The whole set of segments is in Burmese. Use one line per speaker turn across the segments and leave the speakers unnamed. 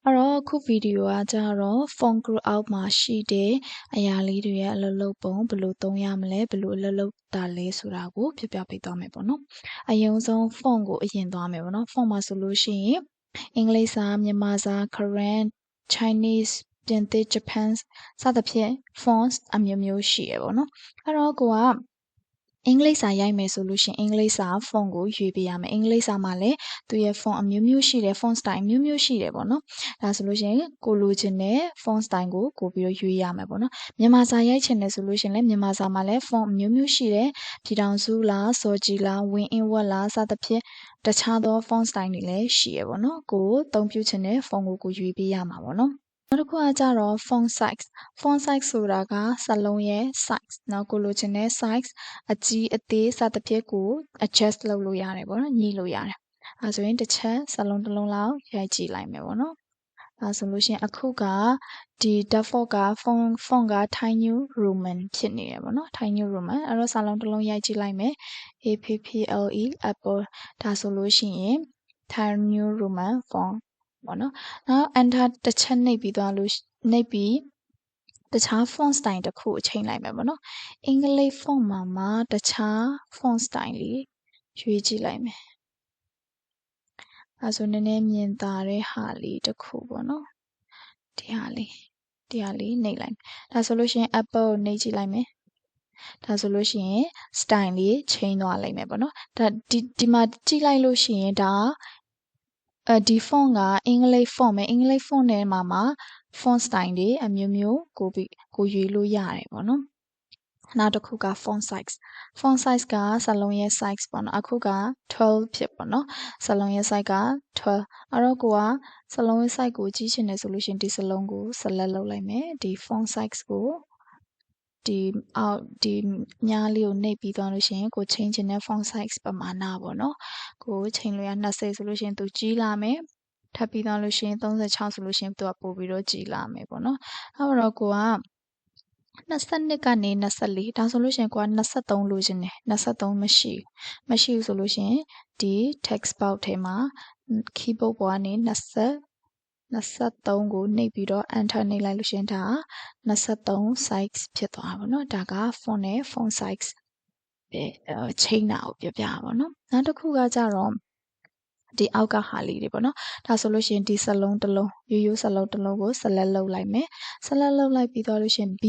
အဲ့တော့ခုဗီဒီယိုကကြတော့ font group အောက်မှာရှိတဲ့အရာလေးတွေရဲ့အလုပ်လုပ်ပုံဘယ်လိုသုံးရမလဲဘယ်လိုအလုပ်လုပ်တာလဲဆိုတာကိုပြပြပေးသွားမယ်ပေါ့နော်အရင်ဆုံး font ကိုအရင်သွားမယ်ပေါ့နော် font မှာဆိုလို့ရှိရင်အင်္ဂလိပ်စာမြန်မာစာ Korean Chinese ပြင်သစ် Japan စသဖြင့် fonts အမျိုးမျိုးရှိရပေါ့နော်အဲ့တော့ကိုကအင်္ဂလိပ်စာရိုက်မယ်ဆိုလို့ရှိရင်အင်္ဂလိပ်စာ font ကိုရွေးပေးရမယ်အင်္ဂလိပ်စာမှာလည်းသူရဲ့ font အမျိုးမျိုးရှိတယ် font style အမျိုးမျိုးရှိတယ်ပေါ့နော်ဒါဆိုလို့ရှိရင်ကိုလိုချင်တဲ့ font style ကိုကိုပြီးတော့ရွေးရမယ်ပေါ့နော်မြန်မာစာရိုက်ချင်တယ်ဆိုလို့ရှိရင်လည်းမြန်မာစာမှာလည်း font အမျိုးမျိုးရှိတယ်ပြည်ထောင်စုလားစော်ကြီးလားဝင်းအင်းဝက်လားစသဖြင့်တခြားသော font style တွေလည်းရှိရပေါ့နော်ကိုသုံးပြုချင်တဲ့ font ကိုရွေးပေးရမှာပေါ့နော်နောက်တစ်ခုကကြတော့ font size ဆိုတာကစာလုံးရဲ့ size เนาะကိုလိုချင်တဲ့ size အကြီးအသေးစသဖြင့်ကို adjust လုပ်လို့ရတယ်ပေါ့နော်ညှိလို့ရတယ်အဲဆိုရင်တစ်ချက်စာလုံးတစ်လုံးလောက်ရိုက်ကြည့်လိုက်မယ်ပေါ့နော်ဒါဆိုလို့ရှိရင်အခုကဒီ default က font က Thai New Roman ဖြစ်နေတယ်ပေါ့နော် Thai New Roman အဲ့တော့စာလုံးတစ်လုံးရိုက်ကြည့်လိုက်မယ် APPLE apple ဒါဆိုလို့ရှိရင် Thai New Roman font ပေါ့နော်နောက် enter တစ်ချက်နှိပ်ပြီးသွားလို့နှိပ်ပြီးတခြား font style တစ်ခုချိန်လိုက်မယ်ပေါ့နော်အင်္ဂလိပ် font မှာတခြား font style လေးရွေးကြည့်လိုက်မယ်အဲဆိုနည်းနည်းမြင်သာတဲ့ဟာလေးတစ်ခုပေါ့နော်ဒီဟာလေးနှိပ်လိုက်မယ်ဒါဆိုလို့ရှိရင် apple ကိုနှိပ်ကြည့်လိုက်မယ်ဒါဆိုလို့ရှိရင် style လေးချိန်သွားလိုက်မယ်ပေါ့နော်ဒါဒီမှာကြည့်လိုက်လို့ရှိရင်ဒါဒီ font ကအင်္ဂလိပ် font ပဲအင်္ဂလိပ် font ထဲမှာ font style တွေအမျိုးမျိုးကိုရွေးလို့ရတယ်ပေါ့နော်နောက်တစ်ခုက font size ကစာလုံးရဲ့ size ပေါ့နော်အခုက12ဖြစ်ပေါ့နော်စာလုံးရဲ့ size က12အဲ့တော့ကိုကစာလုံးရဲ့ size ကိုကြီးချင်တယ်ဆိုလို့ရှိရင်ဒီစာလုံးကို select လုပ်လိုက်မယ်ဒီ font size ကိုဒီမြားလေးကိုနှိပ်ပြီးသွားလို့ရှိရင်ကိုချိန်ချင်တဲ့ font size ပမာဏပေါ့နော်ကိုချိန်လို့ရ20ဆိုလို့ရှိရင်သူကြီးလာမယ်ထပ်ပြီးသွားလို့ရှိရင်36ဆိုလို့ရှိရင်သူကပို့ပြီးတော့ကြီးလာမယ်ပေါ့နော်အဲ့တော့ကိုက22ကနေ24ဒါဆိုလို့ရှိရင်ကိုက23လိုချင်တယ်23မရှိဘူးဆိုလို့ရှိရင်ဒီ text box ထဲမှာ keyboard ပေါ်ကနေ23ကိုနှိပ်ပြီးတော့ enter နှိပ်လိုက်လို့ရှိရင်ဒါ23 size ဖြစ်သွားပါတော့ဒါက font နဲ့ font size ချိန်တာကိုပြပါတော့နောက်တစ်ခုကကြတော့ဒီအောက်ကဟာလေးတွေပေါ့နော်ဒါဆိုလို့ရှိရင်ဒီစလုံးတစ်လုံးရိုးစလုံးတစ်လုံးကို select လုပ်လိုက်မယ် select လုပ်လိုက်ပြီးတော့လို့ရှိရင် B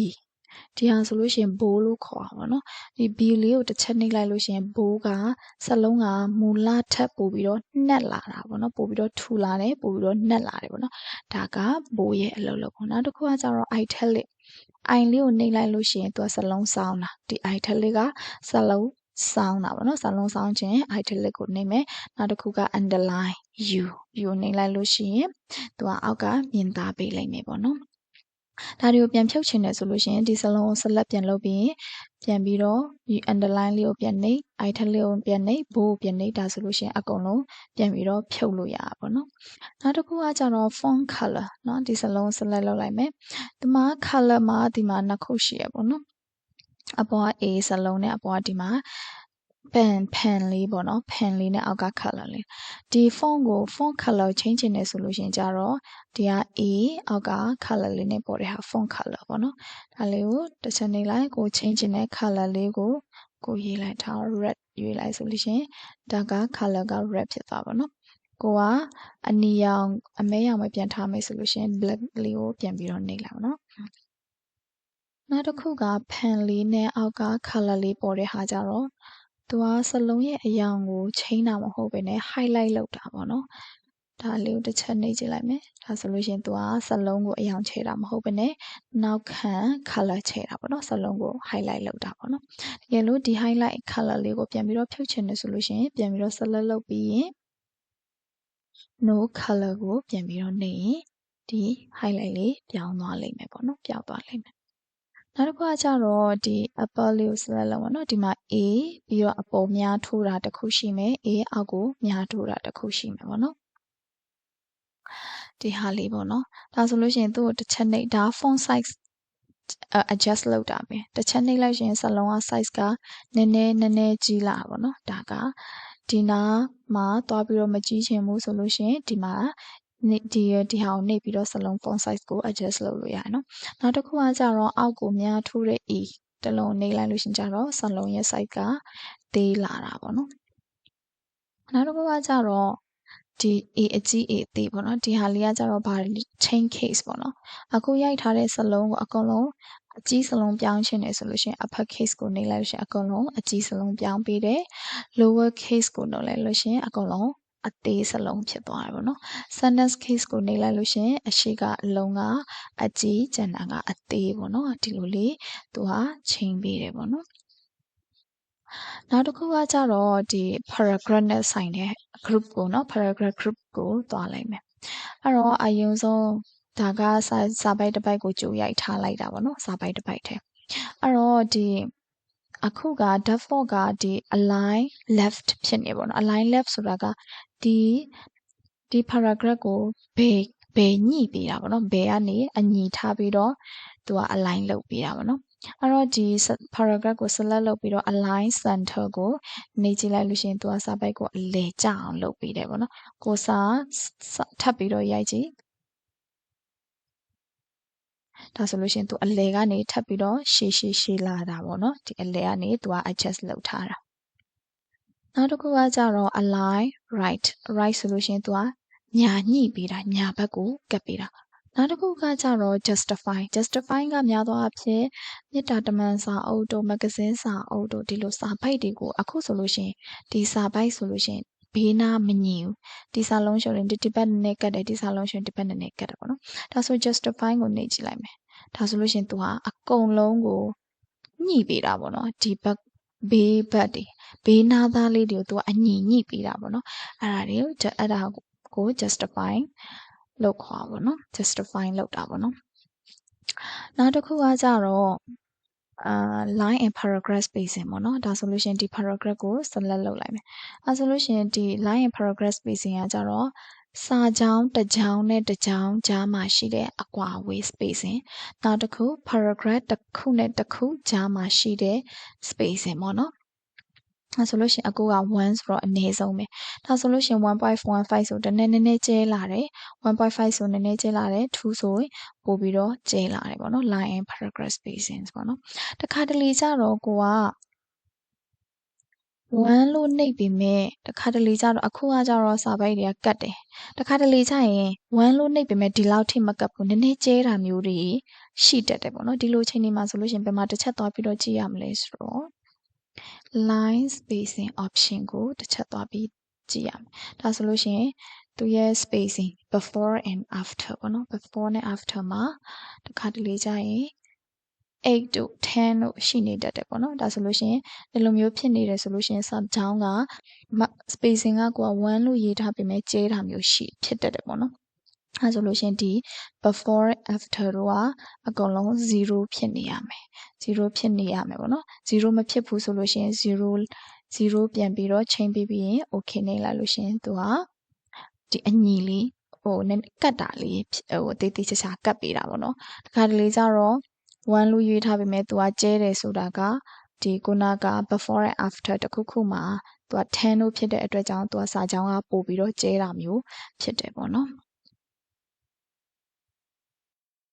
ဒီဟာဆိုလို့ရှိရင် bold လို့ခေါ်တာပေါ့နော်ဒီ B လေးကိုတစ်ချက်နှိပ်လိုက်လို့ရှိရင် bold ကစလုံးကမူလထက်ပို့ပြီးတော့နှက်လာတာပေါ့နော်ပို့ပြီးတော့ထူလာတယ်ပို့ပြီးတော့နှက်လာတယ်ပေါ့နော်ဒါက bold ရဲ့အလုပ်ပေါ့နောက်တစ်ခုကကျတော့ italic လေးကိုနှိပ်လိုက်လို့ရှိရင်သူကစလုံးစောင်းတာဒီ italic ကစလုံးစောင်းတာပေါ့နော်စာလုံးစောင်းခြင်း italic ကိုနှိပ်မယ်နောက်တစ်ခုက underline u ကိုနှိပ်လိုက်လို့ရှိရင်သူကအောက်ကမြင်သာပေးလိုက်မယ်ပေါ့နော်ဒါတွေကိုပြန်ဖြုတ်ချင်တယ်ဆိုလို့ရှိရင်ဒီစလုံးကို select ပြန်လုပ်ပြီးပြန်ပြီးတော့ underline လေးကိုပြန်နှိပ် italic ကိုပြန်နှိပ် bold ကိုပြန်နှိပ်ဒါဆိုလို့ရှိရင်အကုန်လုံးပြန်ပြီးတော့ဖြုတ်လို့ရတာပေါ့နော်နောက်တစ်ခုကကျတော့ font color เนาะဒီစလုံး select လုပ်လိုက်မယ်ဒီမှာ color မှာဒီမှာနှစ်ခုရှိရပေါ့နော်အပေါ်က A စလုံးနဲ့အပေါ်ကဒီမှာpen လေးပေါ့နော် pen လေးနဲ့အောက်က color လေးဒီ font color change ချင်တယ်ဆိုလို့ရှိရင်ကြတော့ဒီက A အောက်က color လေးနဲ့ပေါ်တဲ့ဟာ font color ပေါ့နော်ဒါလေးကိုတစ်ချက်နှိပ်လိုက်ကို change ချင်တဲ့ color လေးကိုရေးလိုက်ထား red ရွေးလိုက်ဆိုလို့ရှိရင်ဒါက color က red ဖြစ်သွားပါတော့ကိုကအနီရောင်အမဲရောင်ပဲပြန်ထားမယ်ဆိုလို့ရှိရင် black လေးကိုပြန်ပြီးတော့နှိပ်လိုက်ပါတော့နောက်တစ်ခုက pen လေးနဲ့အောက်က color လေးပေါ်တဲ့ဟာကြတော့သူကစလုံးရဲ့အရောင်ကိုချိန်တာမဟုတ်ဘဲနဲ့ highlight လုပ်တာပေါ့နော်ဒါလေးကိုတစ်ချက်နှိပ်ကြည့်လိုက်မယ်ဒါဆိုလို့ရှိရင်သူကစလုံးကိုအရောင်ချဲတာမဟုတ်ဘဲနဲ့နောက်ခံ color ချဲတာပေါ့နော်စလုံးကို highlight လုပ်တာပေါ့နော်တကယ်လို့ဒီ highlight color လေးကိုပြန်ပြီးတော့ဖြုတ်ချင်တယ်ဆိုလို့ရှိရင်ပြန်ပြီးတော့ select လုပ်ပြီးရင် no color ကိုပြန်ပြီးတော့နှိပ်ရင်ဒီ highlight လေးပြောင်းသွားလိမ့်မယ်ပေါ့နော်ပြောင်းသွားလိမ့်မယ်နောက်တစ်ခုကကျတော့ဒီ apple လေးကို select လုပ်ပါတော့ဒီမှာ A ပြီးတော့အပေါ်များထိုးတာတစ်ခုရှိမယ် A အောက်ကိုများထိုးတာတစ်ခုရှိမယ်ပေါ့နော်ဒီဟာလေးပေါ့နော်ဒါဆိုလို့ရှိရင်သူ့ကိုတစ်ချက်နှိပ်ဒါ font size adjust လုပ်တာပဲတစ်ချက်နှိပ်လိုက်ရင်စလုံးက size ကနည်းနည်းကြီးလာပါတော့ဒါကဒီနားမှာသွားပြီးတော့မကြီးချင်ဘူးဆိုလို့ရှိရင်ဒီမှာ ဒီဟာကိုနှိပ်ပြီးတော့စလုံး font size ကို adjust လုပ်လို့ရတယ်နော်နောက်တစ်ခုကကြတော့အောက်ကိုများထိုးတဲ့ e တလုံးနှိပ်လိုက်လို့ရှင်ကြတော့စလုံးရဲ့ size ကသေးလာတာပေါ့နော်နောက်တစ်ခုကကြတော့ဒီ a အကြီး a သေးပေါ့နော်ဒီဟာလေးကကြတော့ဘာ chain case ပေါ့နော်အခုရိုက်ထားတဲ့စလုံးကိုအကုန်လုံးအကြီးစလုံးပြောင်းချင်တယ်ဆိုလို့ရှိရင် upper case ကိုနှိပ်လိုက်လို့ရှိရင်အကုန်လုံးအကြီးစလုံးပြောင်းပေးတယ် lower case ကိုနှိပ်လိုက်လို့ရှိရင်အကုန်လုံးအသေးစလုံးဖြစ်သွားတယ်ပေါ့နော် sentence case ကိုနှိပ်လိုက်လို့ရှိရင်အရှိကအလုံးကအကြီးကျန်တာကအသေးပေါ့နော်ဒီလိုလေးသူကချိန်ပေးတယ်ပေါ့နော်နောက်တစ်ခုကကြတော့ဒီ paragraph နဲ့ဆိုင်တဲ့ group ကိုเนาะ paragraph group ကိုတွားလိုက်မယ်အဲ့တော့အရင်ဆုံးဒါကစာပိုက်တစ်ပိုက်ကိုကြိုရိုက်ထားလိုက်တာပေါ့နော်စာပိုက်တစ်ပိုက်ထဲအဲ့တော့ဒီအခုက default ကဒီ align left ဖြစ်နေပေါ့နော် align left ဆိုတာကဒီ paragraph ကိုဘယ်ညှိပေးတာပေါ့နော်ဘယ်ကနေအညီထားပြီးတော့သူက align လုပ်ပေးတာပေါ့နော်အဲ့တော့ဒီ paragraph ကို select လုပ်ပြီးတော့ align center ကိုနှိပ်ကြည့်လိုက်လို့ရှိရင်သူကစာပိုက်ကိုအလယ်ကျအောင်လုပ်ပေးတယ်ပေါ့နော်ကိုစာထပ်ပြီးတော့ရိုက်ကြည့်ဒါဆိုလို့ရှိရင်သူအလယ်ကနေထပ်ပြီးတော့ရှည်လာတာပေါ့နော်ဒီအလယ်ကနေသူက adjust လုပ်ထားတာနောက်တစ်ခုကကြတော့ align right ဆိုလို့ရှိရင်သူကညာညှိပေးတာညာဘက်ကိုကပ်ပေးတာနောက်တစ်ခုကကြတော့ justify ကများသောအားဖြင့်မေတ္တာတမန်စာအုပ်တို့မဂ္ဂဇင်းစာအုပ်တို့ဒီလိုစာပိုက်တွေကိုအခုဆိုလို့ရှိရင်ဒီစာပိုက်ဆိုလို့ရှိရင်ဘေးနားမညီဘူးဒီစာလုံးရှုံရင်ဒီဘက်နဲ့ကတ်တယ်ဒီစာလုံးရှုံဒီဘက်နဲ့ကတ်တယ်ပေါ့နော်ဒါဆို justify ကိုနှိပ်ကြည့်လိုက်မယ်ဒါဆိုလို့ရှိရင်သူကအကုန်လုံးကိုညှိပေးတာပေါ့နော်ဒီဘက်ဘေးဘက်တွေဘေးနားသားလေးတွေကိုသူကအညီညှိပေးတာပေါ့နော်အဲ့ဒါကို justify လောက်ခေါ်ပါတော့ justify လောက်တာပေါ့နော်နောက်တစ်ခုကကြတော့line and paragraph spacing ပေါ့နော်ဒါဆိုလို့ရှိရင်ဒီ paragraph ကို select လုပ်လိုက်မယ်အဲဆိုလို့ရှိရင်ဒီ line and paragraph spacing ကကြတော့စာကြောင်းတစ်ကြောင်းနဲ့တစ်ကြောင်းကြားမှာရှိတဲ့အကွာအဝေး spacing နောက်တစ်ခု paragraph တစ်ခုနဲ့တစ်ခုကြားမှာရှိတဲ့ spacing ပေါ့နော်အဲဆိုလို့ရှိရင်အခုက1ဆိုတော့အနည်းဆုံးပဲဒါဆိုလို့ရှိရင် 1.15 ဆိုနည်းနည်းကျဲလာတယ်1.5ဆိုနည်းနည်းကျဲလာတယ်2ဆိုရင်ပို့ပြီးတော့ကျဲလာတယ်ပေါ့နော် line and paragraph spacing ပေါ့နော်တခါတလေကြတော့ကိုက1လို့နှိပ်ပြီးမဲ့တခါတလေကြတော့အခုကကြတော့စာပိုက်တွေကကတ်တယ်တခါတလေကြရင်1လို့နှိပ်ပြီးမဲ့ဒီလောက်ထိမကတ်ဘူးနည်းနည်းကျဲတာမျိုးတွေရှိတတ်တယ်ပေါ့နော်ဒီလိုချိန်တွေမှာဆိုလို့ရှိရင်ဘယ်မှာတစ်ချက်သွားပြီးတော့ကြည့်ရမလဲဆိုတော့ line spacing option ကိုတစ်ချက်သွားပြီးကြည့်ရမယ်ဒါဆိုလို့ရှိရင်သူရဲ့ spacing before and after ပေါ့နော် before နဲ့ after မှာတခါတလေကြရင်8တို့10တို့ရှိနေတတ်တယ်ပေါ့နော်ဒါဆိုလို့ရှိရင်ဒီလိုမျိုးဖြစ်နေတယ်ဆိုလို့ရှိရင်စာကြောင်းက spacing ကကိုက1လို့ရေးထားပေမဲ့ကျဲတာမျိုးဖြစ်တတ်တယ်ပေါ့နော်အဲဆိုလို့ရှိရင်ဒီ before after တို့ကအကုန်လုံး0ဖြစ်နေရမယ်0ဖြစ်နေရမယ်ပေါ့နော်0မဖြစ်ဘူးဆိုလို့ရှိရင်0ပြန်ပြီးတော့ချိန်ပြီးရင် okay နေလိုက်လို့ရှိရင်သူကဒီအညီလေးကတ်တာလေးတေးသေးချာချာကတ်ပေးတာပေါ့နော်တခါတလေကျတော့1လို့ရွေးထားပေမဲ့သူကကျဲတယ်ဆိုတာကဒီခုနက before and after တခုခုမှာသူက10လို့ဖြစ်တဲ့အတွက်ကြောင့်သူကစာကြောင်းကပို့ပြီးတော့ကျဲတာမျိုးဖြစ်တယ်ပေါ့နော်